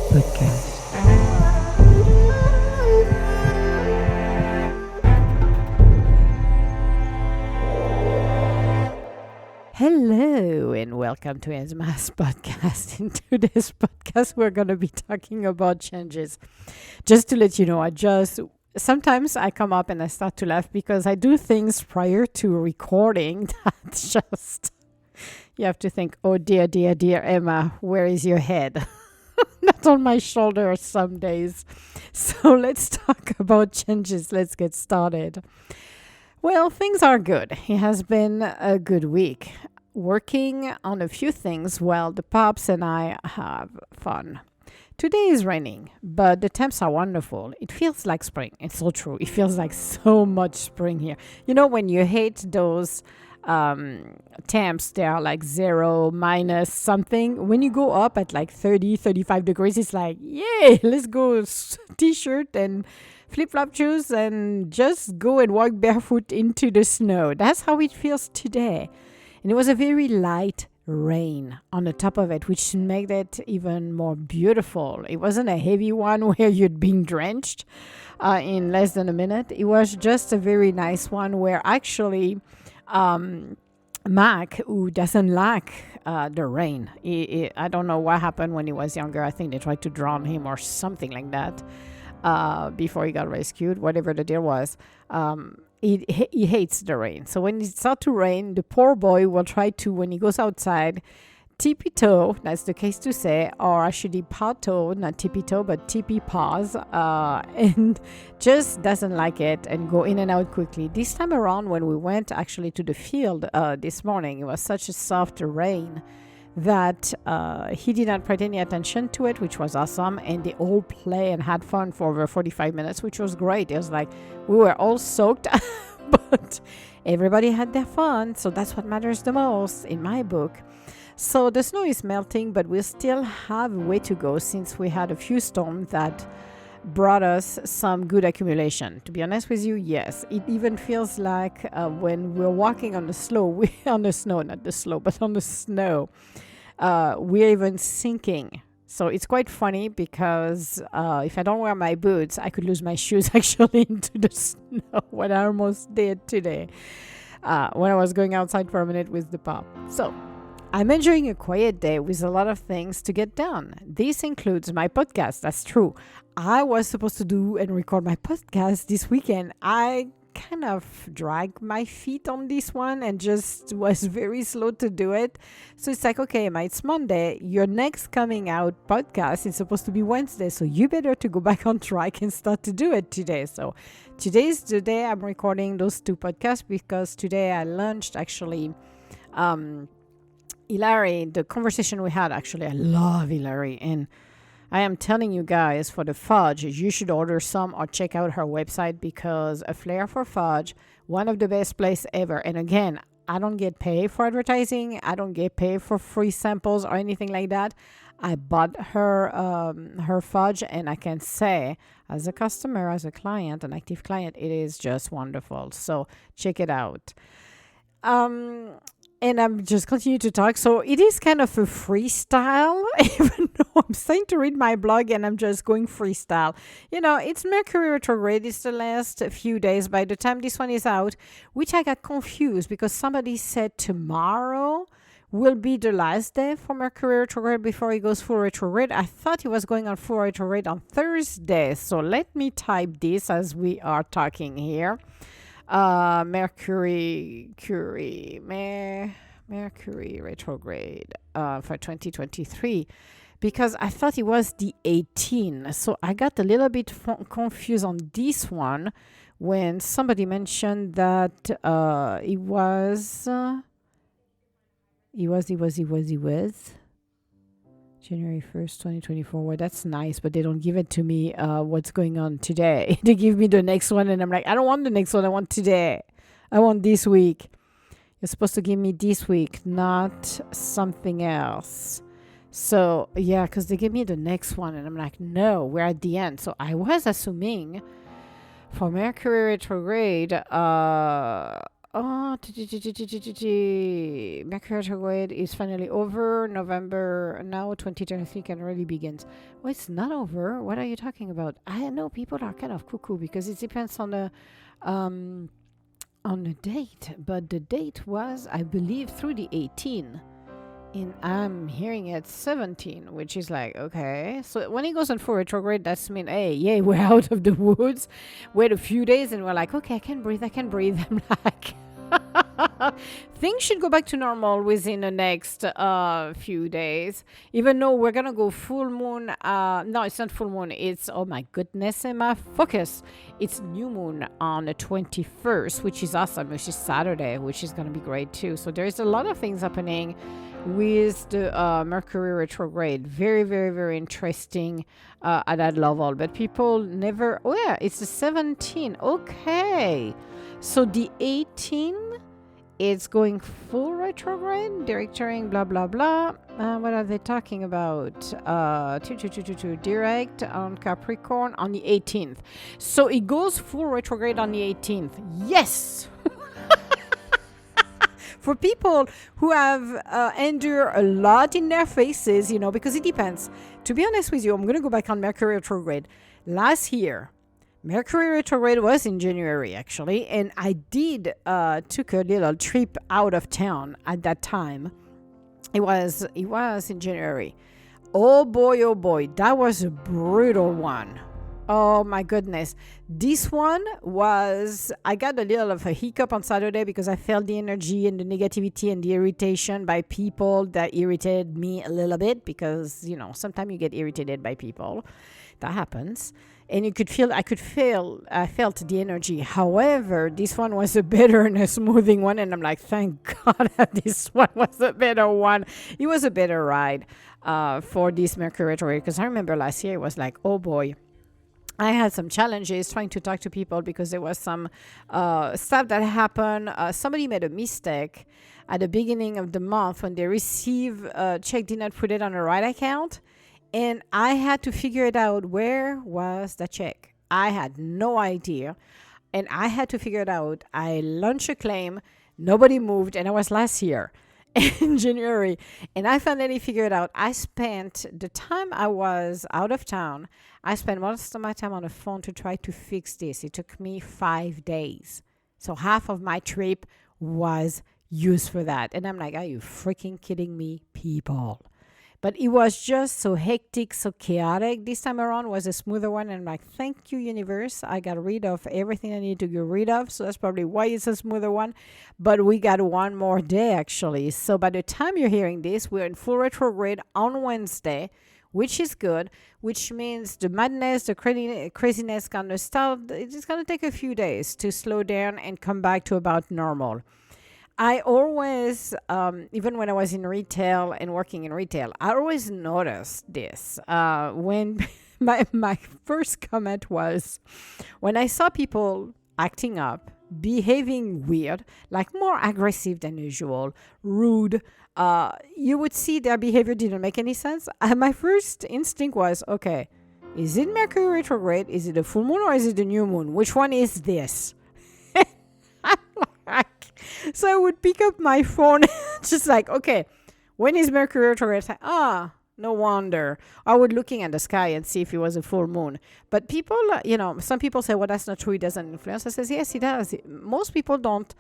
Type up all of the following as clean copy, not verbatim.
podcast. Hello and welcome to Esma's podcast. In today's podcast, we're going to be talking about changes. Just to let you know, sometimes I come up and I start to laugh because I do things prior to recording that just, you have to think, oh dear, dear, dear Emma, where is your head? Not on my shoulder some days. So let's talk about changes. Let's get started. Well, things are good. It has been a good week. Working on a few things while the pups and I have fun. Today is raining, but the temps are wonderful. It feels like spring. It's so true. It feels like so much spring here. You know, when you hate those temps, they are like 0, minus something. When you go up at like 30, 35 degrees, it's like, yay, let's go t-shirt and flip-flop shoes and just go and walk barefoot into the snow. That's how it feels today. And it was a very light rain on the top of it, which made it even more beautiful. It wasn't a heavy one where you'd been drenched in less than a minute. It was just a very nice one where actually Mac, who doesn't like the rain, I don't know what happened when he was younger. I think they tried to drown him or something like that. Before he got rescued, whatever the deal was, he hates the rain. So when it starts to rain, the poor boy will try to, when he goes outside, tippy-toe, that's the case to say, or actually paw-toe, not tippy-toe, but tippy-paws, and just doesn't like it and go in and out quickly. This time around, when we went actually to the field this morning, it was such a soft rain that he did not pay any attention to it, which was awesome. And they all play and had fun for over 45 minutes, which was great. It was like we were all soaked, but everybody had their fun. So that's what matters the most in my book. So the snow is melting, but we still have a way to go since we had a few storms that brought us some good accumulation. To be honest with you, yes, it even feels like when we're walking on the snow, we're even sinking. So it's quite funny because if I don't wear my boots, I could lose my shoes actually into the snow, what I almost did today when I was going outside for a minute with the pup. So I'm enjoying a quiet day with a lot of things to get done. This includes my podcast. That's true. I was supposed to do and record my podcast this weekend. I kind of dragged my feet on this one and just was very slow to do it. So it's like, okay, Emma, it's Monday. Your next coming out podcast is supposed to be Wednesday. So you better to go back on track and start to do it today. So today's the day I'm recording those 2 podcasts because today I launched actually Hilary, the conversation we had, actually, I love Hilary. And I am telling you guys, for the fudge, you should order some or check out her website because a flair for fudge, one of the best places ever. And again, I don't get paid for advertising. I don't get paid for free samples or anything like that. I bought her fudge, and I can say, as a customer, as a client, an active client, it is just wonderful. So check it out. And I'm just continue to talk. So it is kind of a freestyle, even though I'm starting to read my blog and I'm just going freestyle. You know, it's Mercury Retrograde. It's the last few days by the time this one is out, which I got confused because somebody said tomorrow will be the last day for Mercury Retrograde before he goes full retrograde. I thought he was going on full retrograde on Thursday. So let me type this as we are talking here. Mercury Retrograde for 2023 because I thought it was the 18th. So I got a little bit confused on this one when somebody mentioned that it was January 1st, 2024. Well, that's nice, but they don't give it to me what's going on today. They give me the next one, and I'm like, I don't want the next one. I want today. I want this week. You're supposed to give me this week, not something else. So, yeah, because they give me the next one, and I'm like, no, we're at the end. So I was assuming for Mercury Retrograde, Oh, Mercury retrograde is finally over. November now, 2023 can really begins. Well, it's not over. What are you talking about? I know people are kind of cuckoo because it depends um, on the date. But the date was, I believe, through the 18. And I'm hearing it 17, which is like, okay. So when it goes on full retrograde, that's mean, hey, yay, we're out of the woods. Wait a few days and we're like, okay, I can breathe. I'm like, things should go back to normal within the next few days. Even though we're going to go full moon. No, it's not full moon. It's, oh my goodness, Emma, focus. It's new moon on the 21st, which is awesome, which is Saturday, which is going to be great too. So there's a lot of things happening with the Mercury retrograde. Very, very, very interesting at that level. But people never, oh yeah, it's the 17. Okay. So the 18, it's going full retrograde, directoring, blah, blah, blah. What are they talking about? Direct on Capricorn on the 18th. So it goes full retrograde on the 18th. Yes! For people who have endured a lot in their faces, because it depends. To be honest with you, I'm going to go back on Mercury retrograde. Last year, Mercury retrograde was in January, actually, and I did took a little trip out of town at that time. It was in January. Oh boy, that was a brutal one. Oh my goodness. This one was, I got a little of a hiccup on Saturday because I felt the energy and the negativity and the irritation by people that irritated me a little bit because, sometimes you get irritated by people. That happens. And I felt the energy. However, this one was a better and a smoothing one. And I'm like, thank God that this one was a better one. It was a better ride for this Mercury retrograde because I remember last year it was like, oh boy. I had some challenges trying to talk to people because there was some stuff that happened. Somebody made a mistake at the beginning of the month when they received a check, did not put it on the right account. And I had to figure it out. Where was the check? I had no idea. And I had to figure it out. I launched a claim. Nobody moved. And it was last year in January. And I finally figured it out. I spent the time I was out of town. I spent most of my time on the phone to try to fix this. It took me 5 days. So half of my trip was used for that. And I'm like, are you freaking kidding me, people? But it was just so hectic, so chaotic. This time around was a smoother one. And I'm like, thank you, universe. I got rid of everything I need to get rid of. So that's probably why it's a smoother one. But we got one more day, actually. So by the time you're hearing this, we're in full retrograde on Wednesday, which is good, which means the madness, the craziness going to start. It's going to take a few days to slow down and come back to about normal. I always, even when I was in retail and working in retail, I always noticed this. When my first comment was, when I saw people acting up, behaving weird, like more aggressive than usual, rude, you would see their behavior didn't make any sense. My first instinct was, okay, is it Mercury retrograde? Is it a full moon or is it the new moon? Which one is this? So I would pick up my phone, just like, okay, when is Mercury retrograde? It's like, no wonder. I would looking at the sky and see if it was a full moon. But people, some people say, well, that's not true. It doesn't influence. I says, yes, it does. Most people don't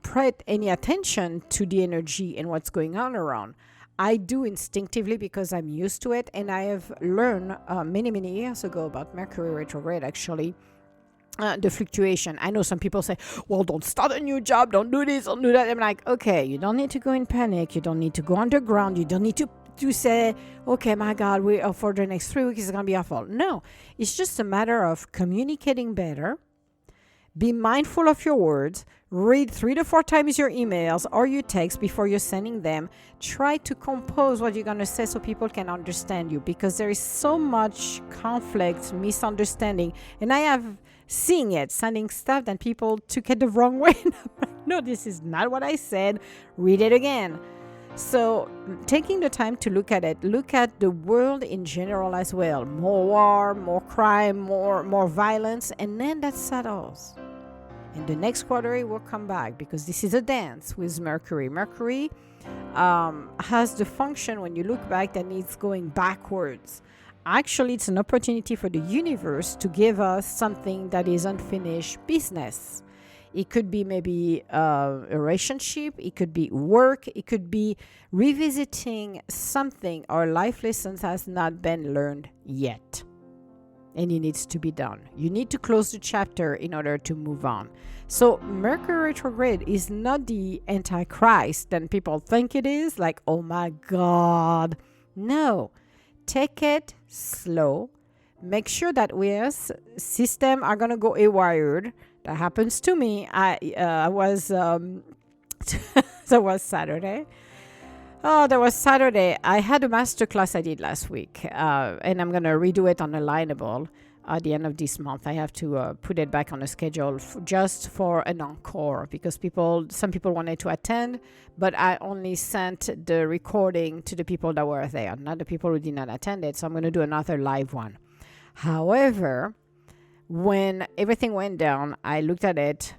pay any attention to the energy and what's going on around. I do instinctively because I'm used to it. And I have learned many, many years ago about Mercury retrograde, actually. The fluctuation. I know some people say, well, don't start a new job, don't do this, don't do that. I'm like, okay, you don't need to go in panic, you don't need to go underground, you don't need to say, okay, my God, for the next 3 weeks it's going to be awful. No, it's just a matter of communicating better, be mindful of your words, read 3 to 4 times your emails or your texts before you're sending them. Try to compose what you're going to say so people can understand you, because there is so much conflict, misunderstanding, and I have seeing it, sending stuff that people took it the wrong way. No, this is not what I said. Read it again. So taking the time to look at it, look at the world in general as well. More war, more crime, more violence, and then that settles. And the next quarter, it will come back because this is a dance with Mercury. Mercury has the function when you look back that it's going backwards. Actually, it's an opportunity for the universe to give us something that is unfinished business. It could be maybe a relationship, it could be work, it could be revisiting something or life lessons has not been learned yet. And it needs to be done. You need to close the chapter in order to move on. So Mercury retrograde is not the Antichrist that people think it is, like, oh my God. No. Take it slow. Make sure that systems are going to go haywire. That happens to me. I was that was Saturday. Oh, that was Saturday. I had a master class I did last week, and I'm going to redo it on Alignable at the end of this month. I have to put it back on a schedule just for an encore because some people wanted to attend, but I only sent the recording to the people that were there, not the people who did not attend it. So I'm going to do another live one. However, when everything went down, I looked at it,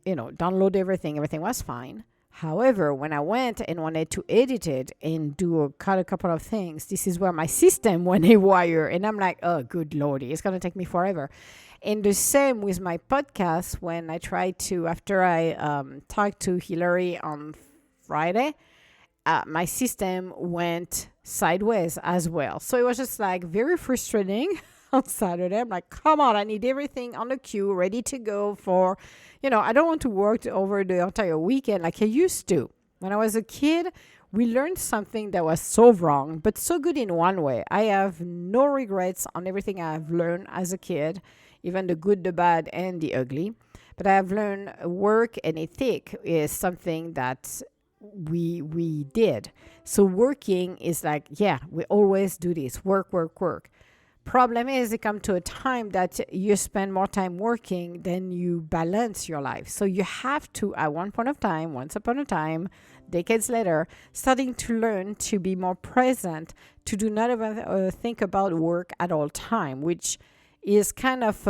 download everything was fine. However, when I went and wanted to edit it and cut a couple of things, this is where my system went haywire. And I'm like, oh, good Lordy, it's going to take me forever. And the same with my podcast when I tried to, after I talked to Hillary on Friday, my system went sideways as well. So it was just like very frustrating on Saturday. I'm like, come on, I need everything on the queue, ready to go for, I don't want to work over the entire weekend like I used to. When I was a kid, we learned something that was so wrong, but so good in one way. I have no regrets on everything I've learned as a kid, even the good, the bad, and the ugly. But I have learned work and ethic is something that we did. So working is like, yeah, we always do this, work. Problem is, it comes to a time that you spend more time working than you balance your life. So you have to, at once upon a time, decades later, starting to learn to be more present, to do not even think about work at all time, which is kind of,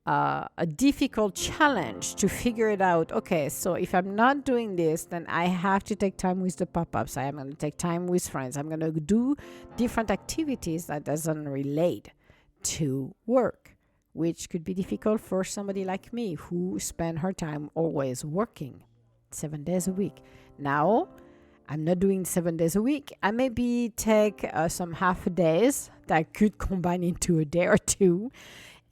a difficult challenge to figure it out. Okay, so if I'm not doing this, then I have to take time with the pop-ups. I am going to take time with friends. I'm going to do different activities that doesn't relate to work, which could be difficult for somebody like me who spend her time always working 7 days a week. Now, I'm not doing 7 days a week. I maybe take some half days that I could combine into a day or two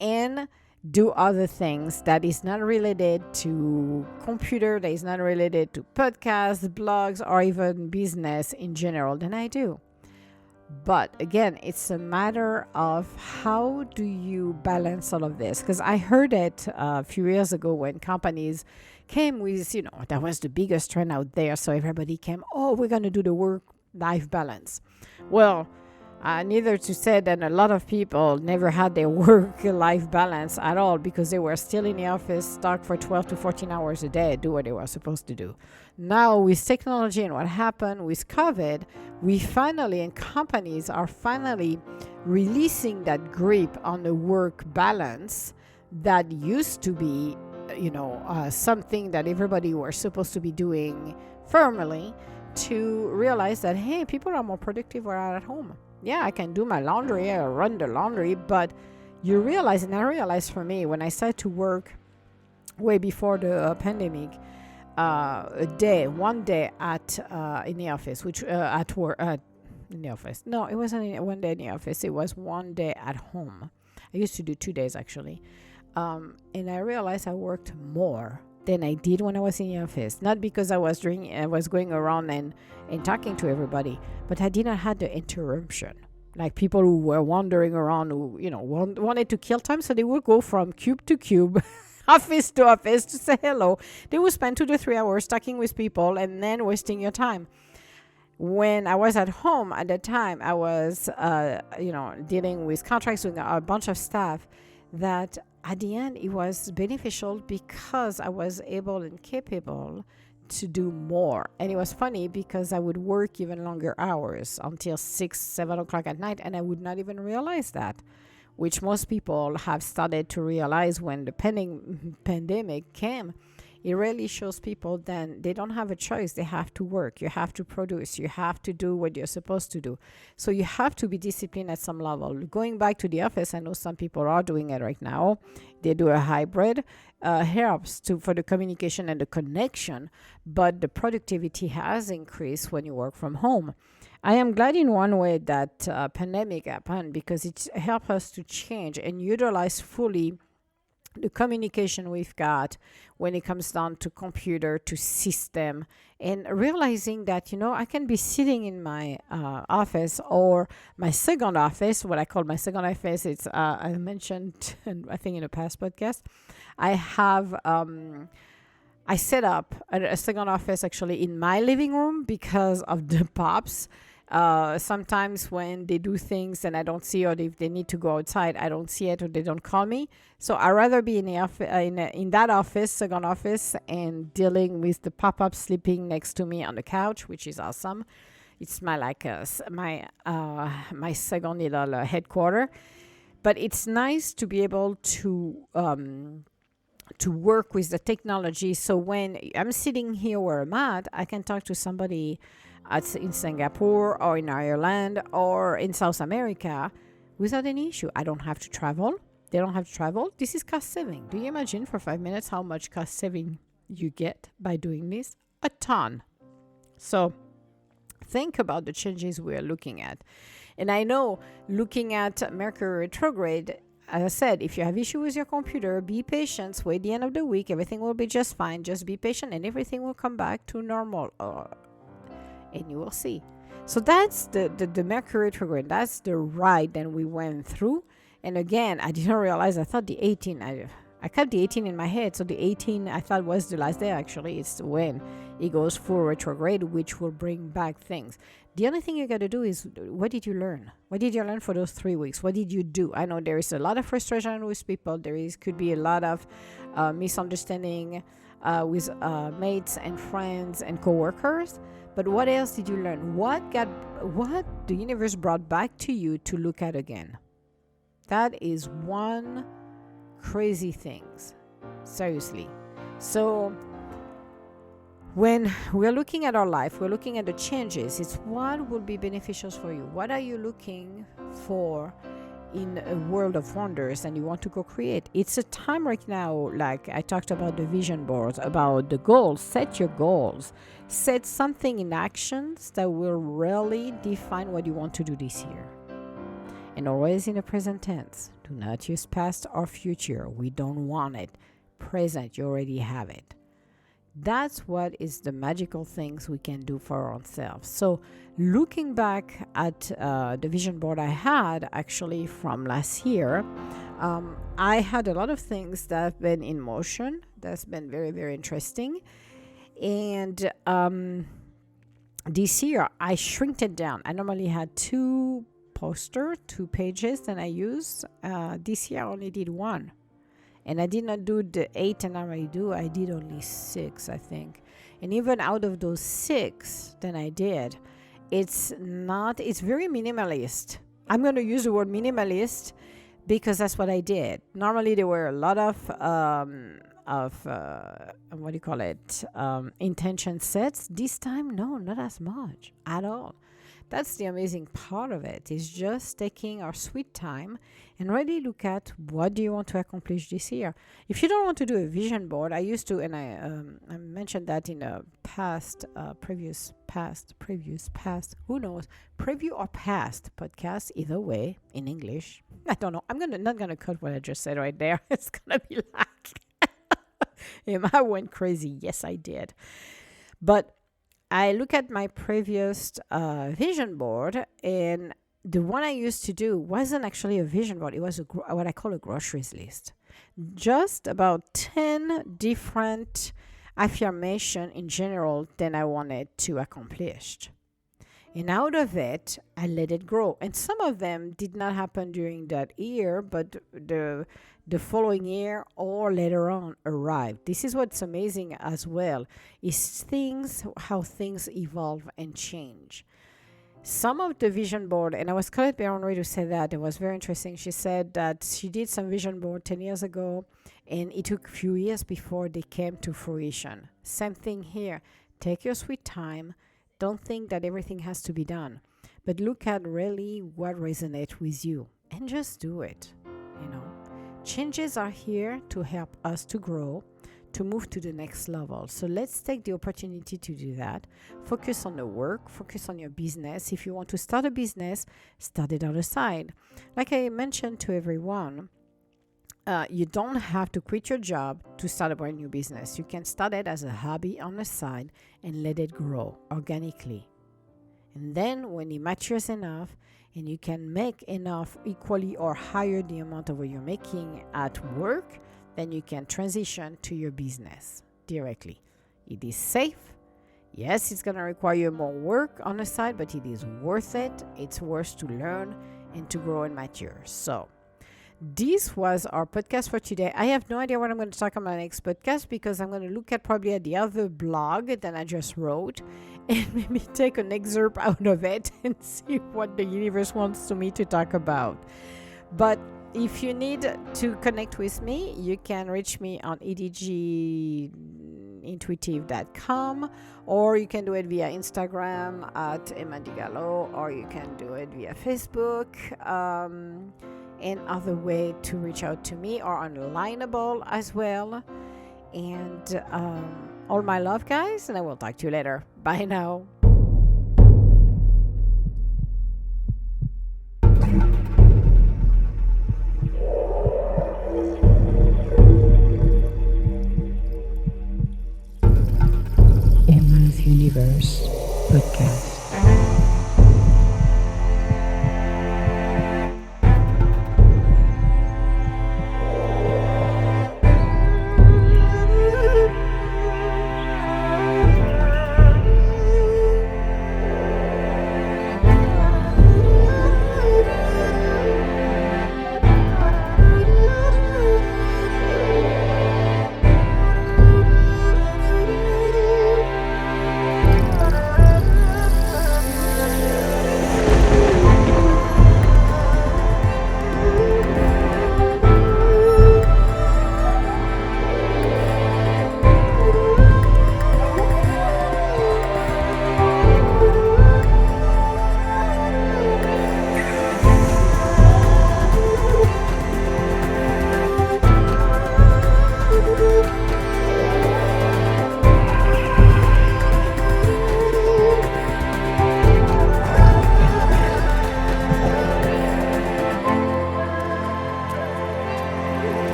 and do other things that is not related to computer, that is not related to podcasts, blogs, or even business in general than I do. But again, it's a matter of how do you balance all of this? Because I heard it a few years ago when companies came with, that was the biggest trend out there. So everybody came, oh, we're going to do the work-life balance. Well, neither to say that a lot of people never had their work-life balance at all because they were still in the office, stuck for 12 to 14 hours a day, do what they were supposed to do. Now, with technology and what happened with COVID, and companies are finally releasing that grip on the work balance that used to be, something that everybody were supposed to be doing firmly, to realize that, hey, people are more productive when they're at home. Yeah, I can do my laundry, I run the laundry, but you realize, and I realized for me, when I started to work way before the pandemic, one day in the office, which at work, in the office. No, it wasn't one day in the office. It was one day at home. I used to do 2 days actually. And I realized I worked more than I did when I was in the office. Not because I was going around and talking to everybody, but I did not have the interruption. Like people who were wandering around who, wanted to kill time. So they would go from cube to cube, office to office to say hello. They would spend 2 to 3 hours talking with people and then wasting your time. When I was at home at the time, I was, dealing with contracts with a bunch of staff that at the end, it was beneficial because I was able and capable to do more. And it was funny because I would work even longer hours until 6, 7 o'clock at night, and I would not even realize that. which most people have started to realize when the pandemic came. It really shows people then they don't have a choice. They have to work. You have to produce. You have to do what you're supposed to do. So you have to be disciplined at some level. Going back to the office, I know some people are doing it right now. They do a hybrid. Helps for the communication and the connection, but the productivity has increased when you work from home. I am glad in one way that pandemic happened because it helped us to change and utilize fully the communication we've got when it comes down to computer, to system, and realizing that, I can be sitting in my office or my second office. What I call my second office, it's I mentioned, I think in a past podcast, I have I set up a second office actually in my living room because of the pops. Sometimes when they do things and I don't see, or if they need to go outside, I don't see it, or they don't call me. So I rather be in the in that office, second office, and dealing with the pop-up sleeping next to me on the couch, which is awesome. It's my my second little headquarter. But it's nice to be able to work with the technology. So when I'm sitting here where I'm at, I can talk to somebody in Singapore or in Ireland or in South America without any issue. I don't have to travel. They don't have to travel. This is cost saving. Do you imagine for 5 minutes how much cost saving you get by doing this? A ton. So think about the changes we are looking at. And I know looking at Mercury Retrograde, as I said, if you have issue with your computer, be patient. Wait the end of the week. Everything will be just fine. Just be patient and everything will come back to normal. And you will see. So that's the Mercury Retrograde. That's the ride that we went through. And again, I didn't realize. I thought the 18. I kept the 18 in my head. So the 18 I thought was the last day. Actually, it's when it goes full retrograde, which will bring back things. The only thing you got to do is, what did you learn? What did you learn for those 3 weeks? What did you do? I know there is a lot of frustration with people. Could be a lot of misunderstanding with mates and friends and coworkers. But what else did you learn? What the universe brought back to you to look at again? That is one crazy things. Seriously. So when we're looking at our life, we're looking at the changes. It's what will be beneficial for you. What are you looking for in a world of wonders and you want to go create? It's a time right now, like I talked about the vision boards, about the goals. Set your goals. Set something in actions that will really define what you want to do this year. And always in the present tense. Do not use past or future. We don't want it. Present, you already have it. That's what is the magical things we can do for ourselves. So looking back at the vision board I had actually from last year, I had a lot of things that have been in motion. That's been very, very interesting. And this year I shrinked it down. I normally had 2 pages that I used. This year I only did 1. And I did not do the 8 and I did only 6, I think. And even out of those 6 that I did, it's very minimalist. I'm going to use the word minimalist because that's what I did. Normally there were a lot of intention sets. This time, no, not as much at all. That's the amazing part of it, is just taking our sweet time and really look at what do you want to accomplish this year. If you don't want to do a vision board, I used to, and I mentioned that in a previous past, who knows, preview or past podcast, either way, in English. I don't know. I'm not gonna cut what I just said right there. It's gonna be like, I went crazy. Yes, I did. But I look at my previous vision board, and the one I used to do wasn't actually a vision board. It was what I call a groceries list. Just about 10 different affirmation in general that I wanted to accomplish. And out of it, I let it grow. And some of them did not happen during that year, but the following year or later on arrived. This is what's amazing as well, is how things evolve and change. Some of the vision board, and I was called by Henri to say that, it was very interesting. She said that she did some vision board 10 years ago, and it took a few years before they came to fruition. Same thing here. Take your sweet time. Don't think that everything has to be done, but look at really what resonates with you and just do it. You know, changes are here to help us to grow, to move to the next level. So let's take the opportunity to do that. Focus on the work, focus on your business. If you want to start a business, start it on the side. Like I mentioned to everyone, you don't have to quit your job to start a brand new business. You can start it as a hobby on the side and let it grow organically. And then when it matures enough and you can make enough equally or higher the amount of what you're making at work, then you can transition to your business directly. It is safe. Yes, it's going to require you more work on the side, but it is worth it. It's worth to learn and to grow and mature. So this was our podcast for today. I have no idea what I'm going to talk about my next podcast because I'm going to look at probably at the other blog that I just wrote and maybe take an excerpt out of it and see what the universe wants me to talk about. But if you need to connect with me, you can reach me on edgintuitive.com, or you can do it via Instagram at Emma Digalo, or you can do it via Facebook. And other way to reach out to me, or on Lineable as well. And all my love, guys, and I will talk to you later. Bye now.